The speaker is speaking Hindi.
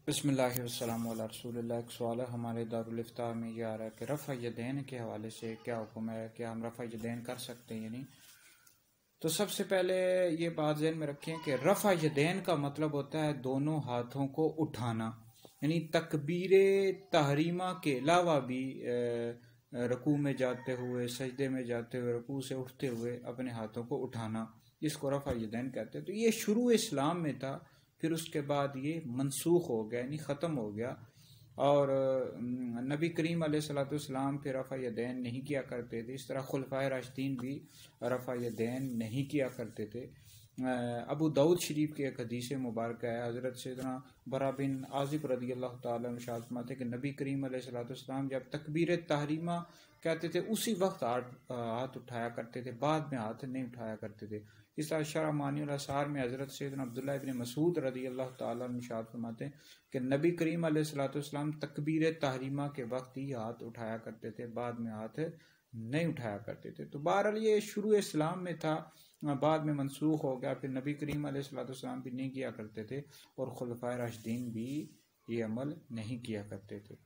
बिस्मिल्लाहि वस्सलामु अला रसूलिल्लाह। एक सवाल है हमारे दारुल इफ्ता में ये आ रहा है कि रफ़ा यदैन के हवाले से क्या हुक्म है, क्या हम रफ़ा यदैन कर सकते हैं या नहीं। तो सबसे पहले ये बात ज़हन में रखें कि रफ़ा यदैन का मतलब होता है दोनों हाथों को उठाना, यानी तकबीर तहरीमा के अलावा भी रकू में जाते हुए, सजदे में जाते हुए, रकू से उठते हुए अपने हाथों को उठाना, इसको रफ़ा यदैन कहते हैं। तो ये शुरू इस्लाम में था, फिर उसके बाद ये मनसूख हो गया, यानी ख़त्म हो गया। और नबी करीम अलैहिस्सलाम फिर रफ़ा यदैन नहीं किया करते थे। इस तरह खुलफाए राशिदीन भी रफ़ा यदैन नहीं किया करते थे। अबू दाऊद शरीफ की एक हदीस मुबारक है, हज़रत सैयदना बरा बिन आज़िब रज़ी अल्लाह ताला अन्हु इरशाद फरमाते कि नबी करीम अलैहिस्सलाम जब तकबीर तहरीमा कहते थे उसी वक्त हाथ उठाया करते थे, बाद में हाथ नहीं उठाया करते थे। इस तरह शरह मानिउल आसार में हज़रत सैयदना अब्दुल्लाह इब्न मसूद रज़ी अल्लाह ताला अन्हु इरशाद फरमाते कि नबी करीम अलैहिस्सलाम तकबीर तहरीमा के वक्त ही हाथ उठाया करते थे, बाद में हाथ नहीं उठाया करते थे। तो बहरहाल ये शुरू इस्लाम में था, बाद में मनसूख हो गया। फिर नबी करीम अलैहिस्सलाम भी नहीं किया करते थे और खुलफाए राशिदीन भी ये अमल नहीं किया करते थे।